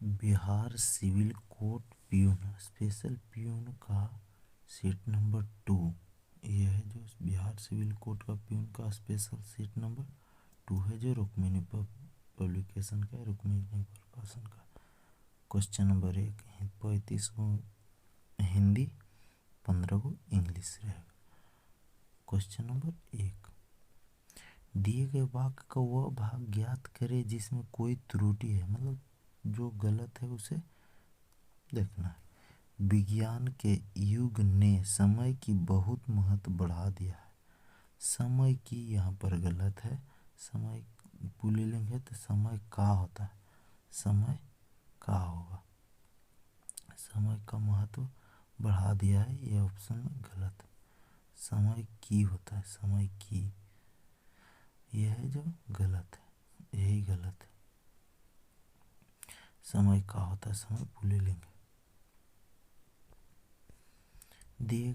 Bihar civil court peon special peon का seat number 2। यह है जो बिहार सिविल कोर्ट का प्यून का स्पेशल सीट नंबर 2 है, जो रुक्मिणी पब्लिकेशन का है, रुक्मिणी प्रकाशन का। क्वेश्चन नंबर 1, 35 को हिंदी, 15 को इंग्लिश रहेगा। क्वेश्चन नंबर 1, दिए गए वाक्य का वह भाग ज्ञात करे जिसमें कोई त्रुटि है, मतलब जो गलत है उसे देखना है। विज्ञान के युग ने समय की बहुत महत्व बढ़ा दिया है। समय की यहाँ पर गलत है, समय पुल्लिंग है तो समय का होता है, समय का होगा। समय का महत्व बढ़ा दिया है, ये ऑप्शन में गलत है। समय की होता है, समय की, यह है जो गलत है, यही गलत है। समय का होता है, समय पुल्लिंग है। दिए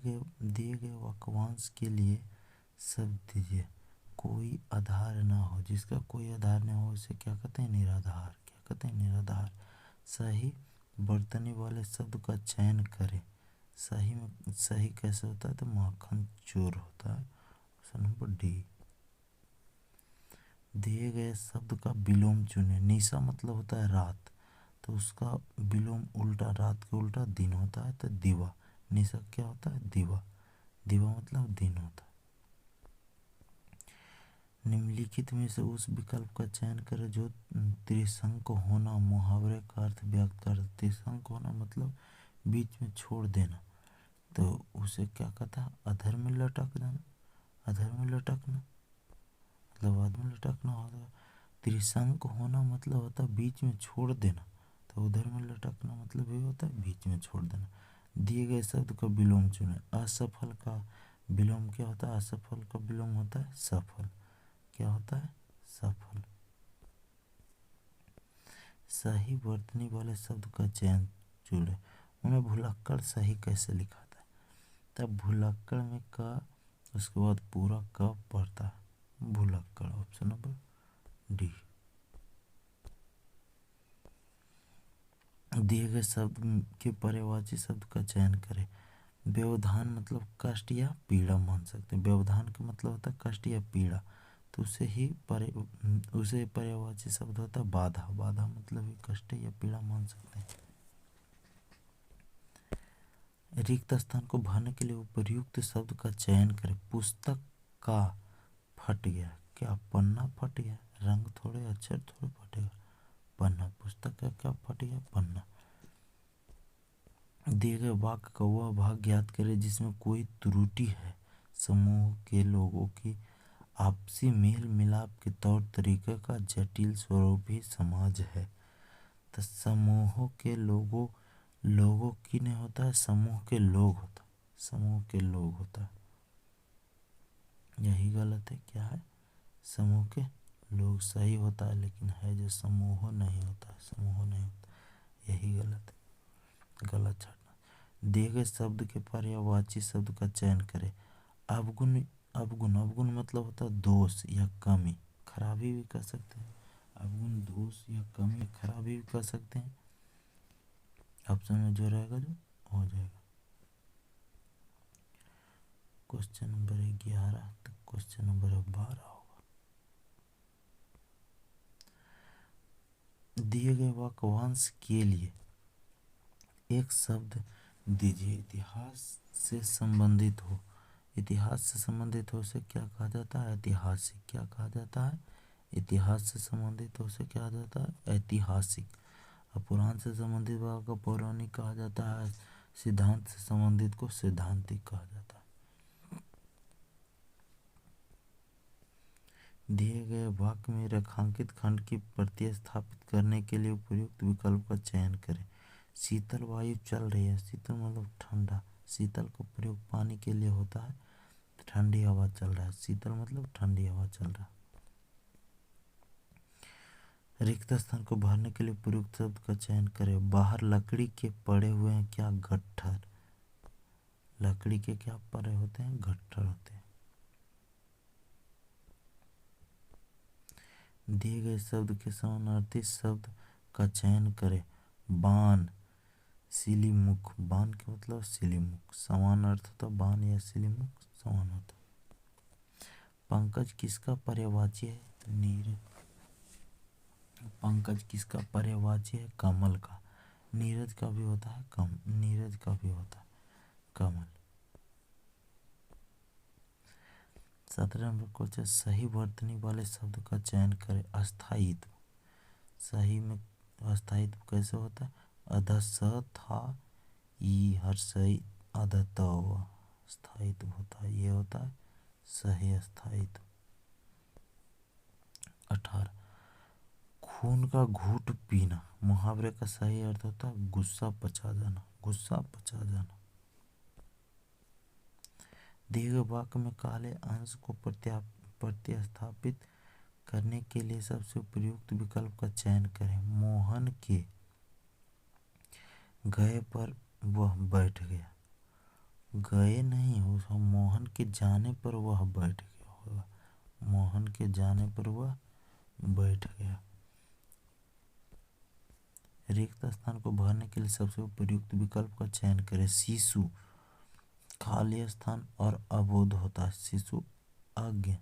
गए वाक्यांश के लिए शब्द दीजिए। कोई आधार ना हो, जिसका कोई आधार नहीं हो उसे क्या कहते हैं, निराधार। क्या कहते हैं, निराधार। सही बरतने वाले शब्द का चयन करें। सही में सही कैसे होता है, तो माखन चोर होता है, ऑप्शन नंबर डी। दिए गए शब्द का विलोम चुने। निशा मतलब होता है रात, तो उसका विलोम उल्टा, रात के उल्टा दिन होता है, तो दिवा। निशा क्या होता है, दिवा। दिवा मतलब दिन होता है। निम्नलिखित में से उस विकल्प का चयन करें जो त्रिशंक होना मुहावरे का अर्थ व्यक्त करता है। त्रिशंक होना मतलब बीच में छोड़ देना, तो उसे क्या कहता है, अधर में लटक जाना, अधर में लटकना, मतलब बाद में लटकना होगा। त्रिशंक होना मतलब होता है बीच में छोड़ देना, तो उधर में लटकना मतलब ये होता है बीच में छोड़ देना। दिए गए शब्द का विलोम चुने। असफल का विलोम क्या होता है, असफल का विलोम होता है सफल। क्या होता है, सफल। सही वर्तनी वाले शब्द का चयन चुने। उन्हें भुलक्कड़ सही कैसे लिखा था, तब भुलक्कड़ में का, उसके बाद पूरा क पड़ता है, भुलक्कड़, ऑप्शन नंबर डी। दिए गए शब्द के पर्यायवाची शब्द का चयन करें। व्यवधान मतलब कष्ट या पीड़ा मान सकते हैं। व्यवधान का मतलब होता है कष्ट या पीड़ा, तो उसे पर्यायवाची शब्द होता है बाधा। बाधा मतलब ही कष्ट या पीड़ा मान सकते हैं। रिक्त स्थान को भरने के लिए उपयुक्त शब्द का चयन करें। पुस्तक का फट गया, क्या पन्ना फट गया, रंग थोड़े अक्षर थोड़े फटेगा, पन्ना। पुस्तक का क्या फट गया, पन्ना। दिए गए वाक्य का वह भाग ज्ञात करें जिसमें कोई त्रुटि है। समूह के लोगों की आपसी मेल मिलाप के तौर तरीके का जटिल स्वरूप ही समाज है। तो समूहों के लोगों की नहीं होता है, समूह के लोग होता है, समूह के लोग होता है, यही गलत है। क्या है, समूह के लोग सही होता है, लेकिन है जो समूह नहीं होता है, समूह नहीं होता, यही गलत है, गलत छाटना। दिए गए शब्द के पर्यायवाची शब्द का चयन करें। अवगुण, अवगुण, अवगुण मतलब होता है दोष या कमी, खराबी भी कह सकते हैं। अवगुण दोष या कमी, खराबी भी कह सकते हैं। ऑप्शन में जो रहेगा जो हो जाएगा। क्वेश्चन नंबर 11 तक क्वेश्चन नंबर 12 होगा। दिए गए वाक्यांश के लिए एक शब्द दीजिए। इतिहास से संबंधित हो। इतिहास से संबंधित हो से क्या कहा जाता है, ऐतिहासिक। क्या कहा जाता है, इतिहास से संबंधित हो से क्या जाता है, ऐतिहासिक। और पुराण से संबंधित भाग को पौराणिक कहा जाता है। सिद्धांत से संबंधित को सैद्धांतिक कहा जाता है। दिए गए वाक्य में रेखांकित खंड की प्रतिस्थापित करने के लिए उपयुक्त विकल्प का चयन करें। शीतल वायु चल रही है, शीतल मतलब ठंडा, शीतल का प्रयोग पानी के लिए होता है। ठंडी हवा चल रहा है, शीतल मतलब ठंडी हवा चल रहा है। रिक्त स्थान को भरने के लिए प्रयुक्त शब्द का चयन करें। बाहर लकड़ी के पड़े हुए हैं, क्या गट्ठर। लकड़ी के क्या पड़े होते हैं, गट्ठर होते हैं। दिए गए शब्द के समानार्थी शब्द का चयन करें। बाण, सिलीमुख, बाण का मतलब सिलीमुख, समान अर्थ होता है, बाण या सिलीमुख समान होता है। पंकज किसका पर्यायवाची है? नीरज। पंकज किसका पर्यायवाची है? कमल का। नीरज का भी होता है नीरज का भी होता है कमल। 17 नंबर क्वेश्चन, सही वर्तनी वाले शब्द का चयन करें। अस्थायित्व, सही में अस्थायित्व कैसे होता है? अध स था ई हर्षई अध त स्थायित्व होता है, ये होता है सही अस्थायित्व। 18, खून का घूंट पीना, मुहावरे का सही अर्थ होता है गुस्सा पचा जाना, गुस्सा पचा जाना। दिए गए वाक्य में काले अंश को प्रतिस्थापित करने के लिए सबसे उपयुक्त विकल्प का चयन करें। मोहन के गए पर वह बैठ गया, गए नहीं हो, मोहन के जाने पर वह बैठ गया होगा, मोहन के जाने पर वह बैठ गया। रिक्त स्थान को भरने के लिए सबसे उपयुक्त विकल्प का चयन करें। शिशु, खाली स्थान और अबोध होता है। शिशु अज्ञ,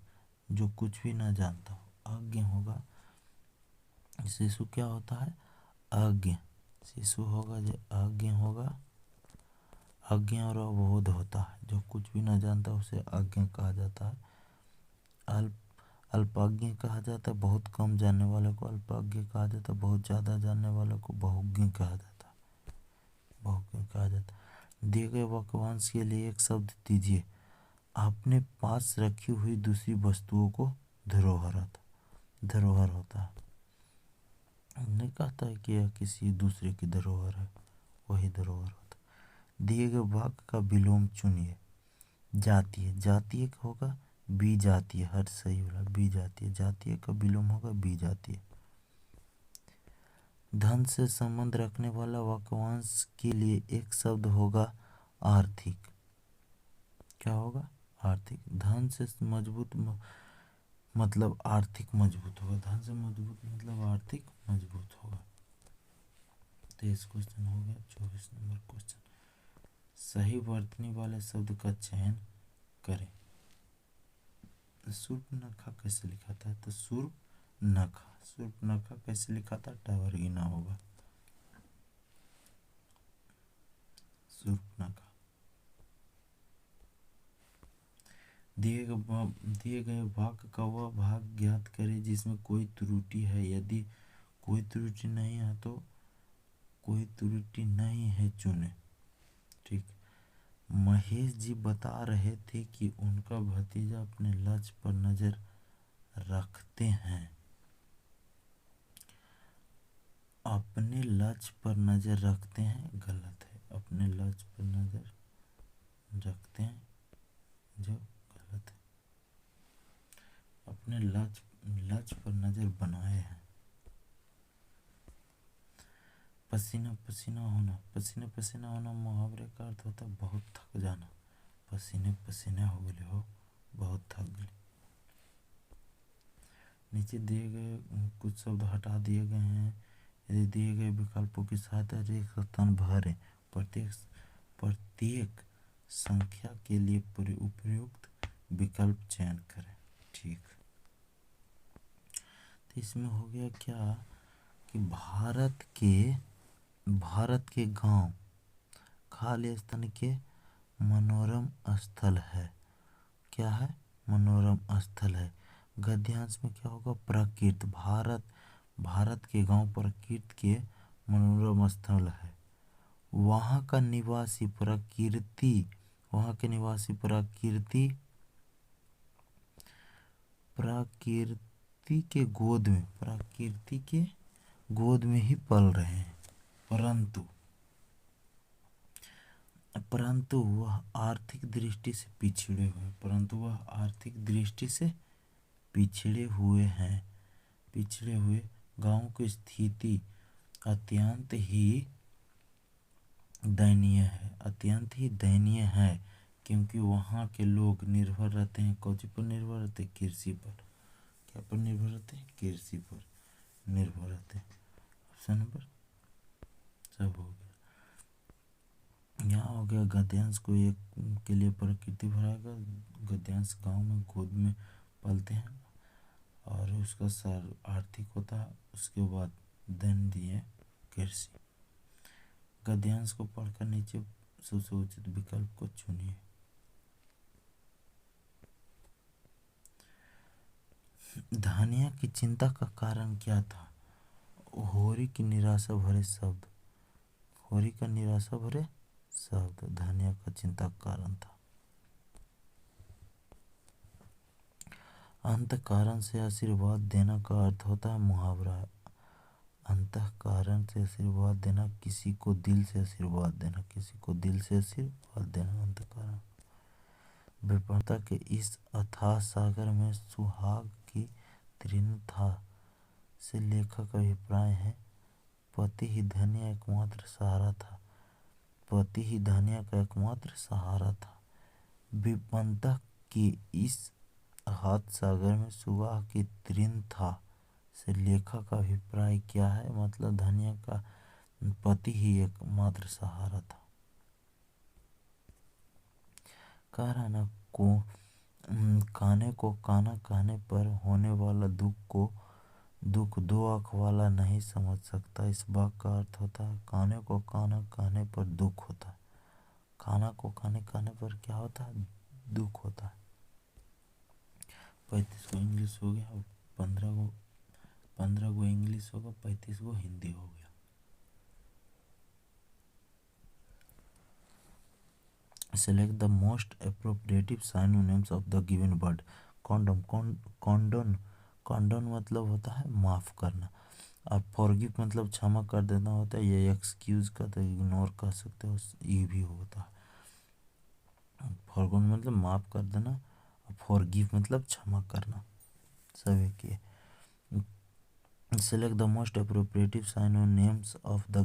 जो कुछ भी ना जानता हो, अज्ञ होगा। शिशु क्या होता है? अज्ञ। शिशु होगा जो अज्ञ होगा, अज्ञ और अबोध होता है, जो कुछ भी ना जानता उसे अज्ञ कहा जाता है। अल्पज्ञ कहा जाता है, बहुत कम जानने वाले को अल्पज्ञ कहा जाता है, बहुत ज़्यादा जानने वाले को बहुज्ञ कहा जाता है, बहुज्ञ कहा जाता है। दिए गए वाक्यांश के लिए एक शब्द दीजिए। अपने पास रखी हुई दूसरी वस्तुओं को धरोहर होता है। नहीं कहता है कि यह किसी दूसरे की धरोहर है, वही धरोहर होता है। दिए गए वाक्य का विलोम चुनिए। जातीय, जातीय का होगा विजातीय, हर सही वाला विजातीय, जातीय का विलोम होगा विजातीय। धन से संबंध रखने वाला वाक्यांश के लिए एक शब्द होगा आर्थिक। क्या होगा? आर्थिक। धन से मजबूत मतलब आर्थिक मजबूत होगा, धन से मजबूत मतलब आर्थिक मजबूत होगा। 23 क्वेश्चन हो गया। 24 नंबर क्वेश्चन, सही वर्तनी वाले शब्द का चयन करें। शूर्पणखा कैसे लिखा था? तो शूर्पणखा कैसे लिखा था? टावर गिना होगा शूर्पणखा। दिए गए वाक्य का वह भाग ज्ञात करें जिसमें कोई त्रुटि है। यदि कोई त्रुटि नहीं है तो कोई त्रुटि नहीं है चुने। ठीक। महेश जी बता रहे थे कि उनका भतीजा अपने लक्ष्य पर नजर रखते हैं। अपने लक्ष्य पर नजर रखते हैं गलत है, अपने लक्ष्य पर नजर रखते हैं जो गलत है। अपने लक्ष्य पर नजर बनाए हैं। पसीना पसीना होना, पसीने पसीना होना मुहावरे का अर्थ होता है बहुत थक जाना। पसीने पसीने हो गए हो, बहुत थक गए। नीचे दिए गए कुछ शब्द हटा दिए गए हैं। यदि दिए गए विकल्पों की सहायता रिक्त स्थान भरें। प्रत्येक संख्या के लिए उपयुक्त विकल्प चयन करें। ठीक। तो इसमें हो गया क्या कि भारत के गांव खाली स्थान के मनोरम स्थल है। क्या है? मनोरम स्थल है। गद्यांश में क्या होगा? प्रकृति। भारत के गांव प्रकृति के मनोरम स्थल है। वहाँ के निवासी प्रकृति के गोद में ही पल रहे हैं, परंतु वह आर्थिक दृष्टि से पिछड़े हुए हैं। पिछड़े हुए गांव की स्थिति अत्यंत ही दयनीय है क्योंकि वहाँ के लोग निर्भर रहते हैं कौन पर निर्भर रहते हैं? कृषि पर। क्या पर निर्भर रहते हैं? कृषि पर निर्भर रहते हैं। ऑप्शन नंबर गद्यांश को एक के लिए प्रकृति भराएगा। गद्यांश गांव में गोद में पलते हैं और उसका सर आर्थिक होता है। उसके बाद देन दिए कृषि। गद्यांश को पढ़कर नीचे सबसे उचित विकल्प को चुनिए। धानिया की चिंता का कारण क्या था? होरी की निराशा भरे शब्द। होरी का निराशा भरे शब्द धानिया का चिंता का कारण था। अंत कारण से आशीर्वाद देना का अर्थ होता है मुहावरा। अंत कारण से आशीर्वाद देना, किसी को दिल से आशीर्वाद देना, किसी को दिल से आशीर्वाद देना अंत कारण। विपन्नता के इस अथाह सागर में सुहाग की त्रिन्था से लेखक का अभिप्राय है पति ही धनिया एकमात्र सहारा था। पति ही धनिया का एकमात्र सहारा था। विपन्नता के इस अथाह सागर में सुहाग की त्रिन्था से लेखक का अभिप्राय क्या है? मतलब धनिया का पति ही एकमात्र सहारा था। काना को काने को काना कहने पर होने वाला दुख दो आँख वाला नहीं समझ सकता। इस वाक्य का अर्थ होता है काने को काना कहने पर दुख होता है। काना को काने कहने पर क्या होता है? दुख होता है। 35 को इंग्लिश हो गया और 15 को इंग्लिश होगा, 35 को हिंदी हो गया। Select the most appropriate synonyms of the given word. कॉन्डोन मतलब होता है माफ़ करना। अब फॉरगिव मतलब क्षमा कर देना होता है। ये एक्सक्यूज का तो इग्नोर कर सकते हो, ये भी होता है। फॉरगोन मतलब माफ़ कर देना और फॉरगिव मतलब क्षमा करना। सब एक ही है। Select the most appropriative synonyms of the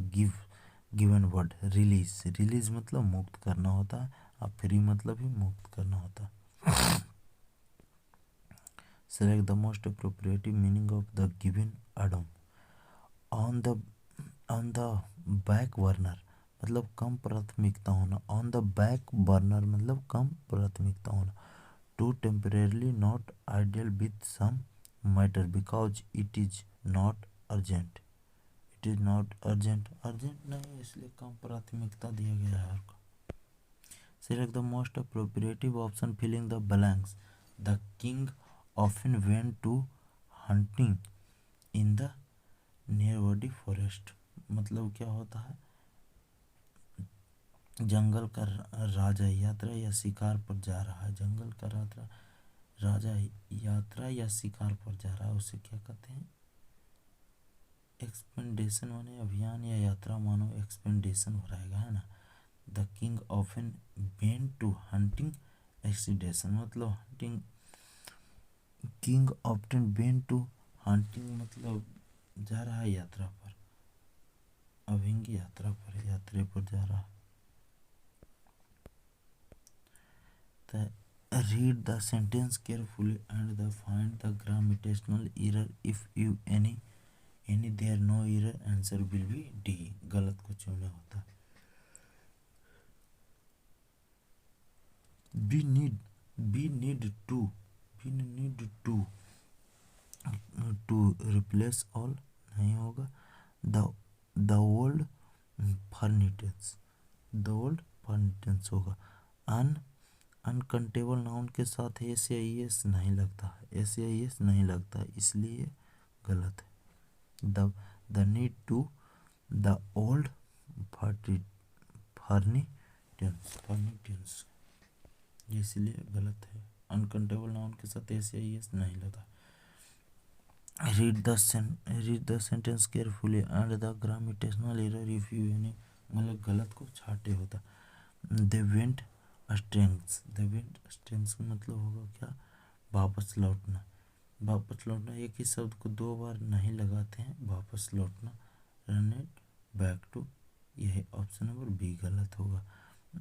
given word. Release मतलब मुक्त करना होता है और फ्री मतलब ही मुक्त करना होता है। Select the most appropriative meaning of the given idiom. On the back burner मतलब कम प्राथमिकता होना। ऑन द बैक बर्नर मतलब कम प्राथमिकता होना। To temporarily not ideal with some matter because it is not urgent. It is not urgent नहीं, इसलिए कम प्राथमिकता दिया गया है। Select the most appropriate option filling the blanks. The king often went to hunting in the nearby forest. मतलब क्या होता है? जंगल का राजा यात्रा या शिकार पर जा रहा है। जंगल का राजा यात्रा या शिकार पर जा रहा है, उसे क्या कहते हैं? एक्सपेंडेशन माने अभियान या यात्रा, मानो एक्सपेंडेशन हो रहेगा, है ना। The king often went to hunting expedition मतलब hunting. King often went to hunting मतलब जा रहा है यात्रा पर, अभिंग यात्रा पर, यात्रा पर जा रहा है। Read the sentence carefully and find the grammatical error if you any there no error answer will be D. गलत को चुनना होता है। We need to replace all नहीं होगा। the old furniture होगा। अनकंटेबल नाउन के साथ एस या एस नहीं लगता है, एस या एस नहीं लगता है, इसलिए गलत है। The need to the old furnitures इसलिए गलत है। अनकंटेबल नाउन के साथ एस या एस नहीं लगा। Read the sentence carefully and the grammatical error if you any मतलब गलत को छाटे होता। दे वेंट स्ट्रेंग्स मतलब होगा क्या? वापस लौटना। वापस लौटना एक ही शब्द को दो बार नहीं लगाते हैं। वापस लौटना। रनेट बैक टू, यह ऑप्शन नंबर बी गलत होगा।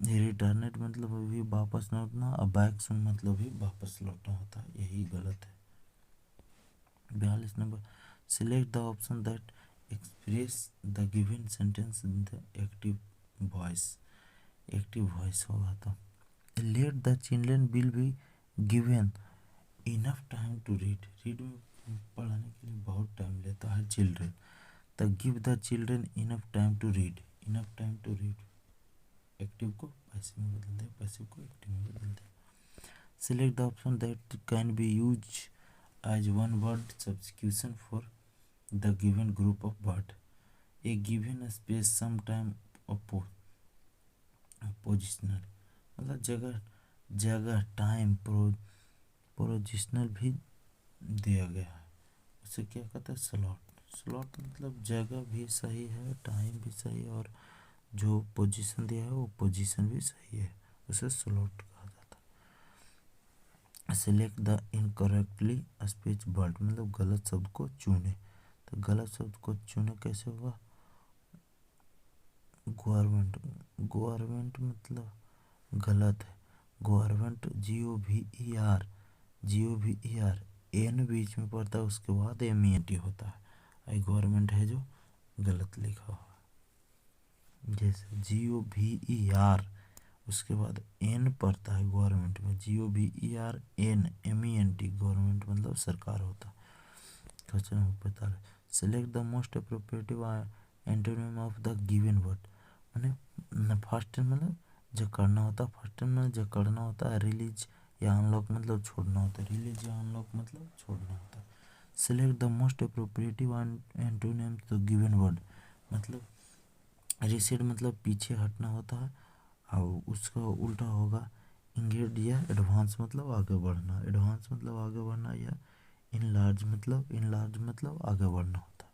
रिटर्नेट मतलब भी वापस लौटना और बैक मतलब भी वापस लौटना होता है, यही गलत है। 42 number select the option that express the given sentence in the active voice. Active voice होगा। तो let the children will be given enough time to read. Read में पढ़ने के लिए बहुत टाइम लेता है चिल्ड्रन। तो give the children enough time to read. Enough time to read active को पैसिव में बदल दे, पैसिव को एक्टिव में बदल दे। Select the option that can be use as one word substitution for the given group of word. A given space some time positional, मतलब जगह जगह टाइम पोजिशनल भी दिया गया है, उसे क्या कहते हैं स्लॉट। स्लॉट मतलब जगह भी सही है, टाइम भी सही है, और जो पोजीशन दिया है वो पोजीशन भी सही है, उसे स्लॉट कहा जाता है। Select the incorrectly speech word, मतलब गलत शब्द को चुने। तो गलत शब्द को चुने कैसे होगा? गवर्नमेंट, गवर्नमेंट मतलब गलत है। गवर्नमेंट GOVER, GOVER, एन बीच में पड़ता है, उसके बाद MENT होता है। गवर्नमेंट है जो गलत लिखा हुआ है। जैसे GOVER उसके बाद एन पड़ता है गवर्नमेंट में, GOVER एन MENT, गवर्नमेंट मतलब सरकार होता है। Question number 45, select the most appropriative antonym of the given word. मैंने फर्स्ट मतलब जकड़ना होता है, फर्स्ट में जकड़ना होता है, रिलीज या अनलॉक मतलब छोड़ना होता है, रिलीज या अनलॉक मतलब छोड़ना होता है। Select the most appropriative antonym to given word, मतलब रिसीड मतलब पीछे हटना होता है, और उसका उल्टा होगा इंगेज या एडवांस मतलब आगे बढ़ना। एडवांस मतलब आगे बढ़ना, या इनलार्ज मतलब आगे बढ़ना होता है।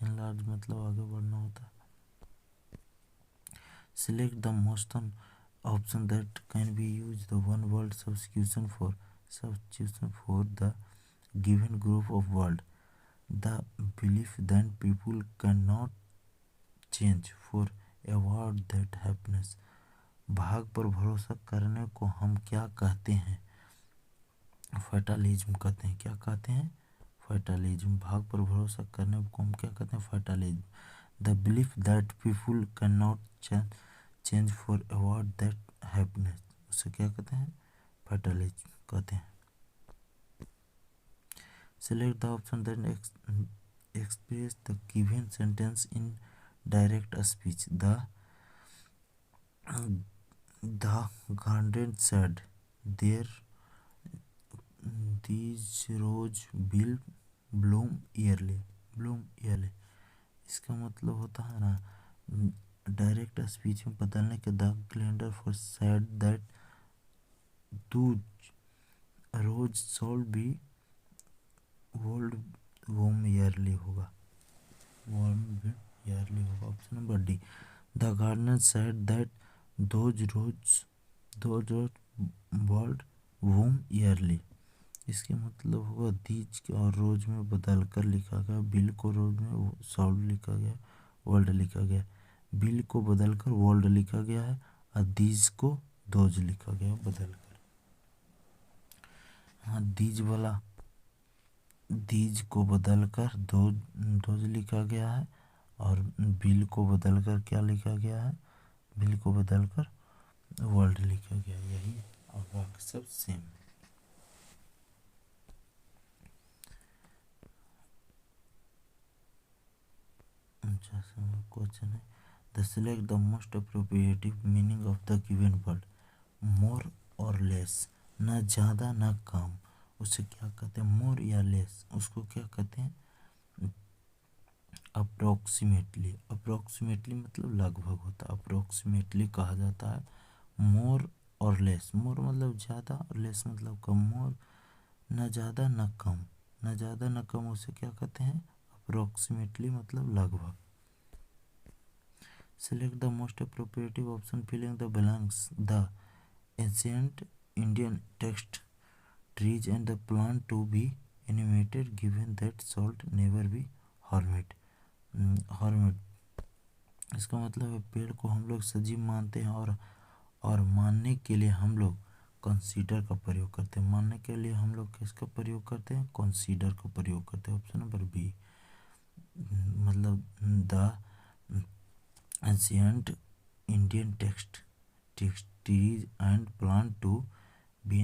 इनलार्ज मतलब आगे बढ़ना होता है। Select the most option that can be used the one word substitution for the given group of word. The belief that people cannot change for a word that happiness. भाग पर भरोसा करने को हम क्या कहते हैं? फैटलिज्म कहते हैं। क्या कहते हैं? फैटलिज्म। भाग पर भरोसा करने को हम क्या कहते हैं? Fatalism. The belief that people can not change for award that happiness, उसे क्या कहते हैं? फैटलिज्म कहते हैं। Select the option that express the given sentence in direct speech. The garden said there these rose will bloom early. Bloom early इसका मतलब होता है ना, डायरेक्ट स्पीच में बदलने के the calendar for said that दो रोज सोल बी वर्ल्ड वोम ईयरली होगा, वॉर्म ईयरली होगा। Option number D, the gardener said that those rose would वोम ईयरली। इसके मतलब होगा दीज और रोज में बदल कर लिखा गया, बिल को रोज में सॉल्व लिखा गया, वर्ल्ड लिखा गया। बिल को बदलकर वर्ल्ड लिखा गया है, और दीज को दोज लिखा गया बदलकर। हाँ, दीज को बदलकर दोज लिखा गया है, और बिल को बदलकर क्या लिखा गया है? बिल को बदलकर वर्ल्ड लिखा गया। यही और बाकी सब सेम। क्वेश्चन है the select the most appropriative meaning of the given word. More और लेस, ना ज़्यादा ना कम, उसे क्या कहते हैं? मोर या लेस, उसको क्या कहते हैं? अप्रोक्सीमेटली। अप्रोक्सीमेटली मतलब लगभग होता है, अप्रोक्सीमेटली कहा जाता है। मोर और लेस, मोर मतलब ज़्यादा और लेस मतलब कम। मोर ना ज़्यादा ना कम, ना ज़्यादा ना कम, उसे क्या कहते हैं? अप्रोक्सीमेटली मतलब लगभग। Select the most appropriate option filling the blanks. The ancient Indian text trees and the plant to be animated given that salt never be hermit. hermit इसका मतलब है पेड़ को हम लोग सजीव मानते हैं, और मानने के लिए हम लोग कंसीडर का प्रयोग करते हैं। मानने के लिए हम लोग किसका प्रयोग करते हैं? कंसीडर का प्रयोग करते हैं। ऑप्शन नंबर बी, मतलब the ancient Indian text trees and plant to be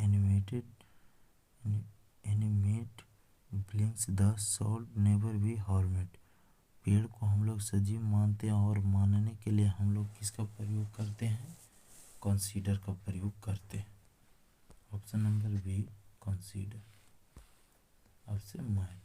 animate beings the soul never be harmed। पेड़ को हम लोग सजीव मानते हैं और मानने के लिए हम लोग किसका प्रयोग करते हैं? कंसीडर का प्रयोग करते हैं। Option number B consider. अब से माइंड।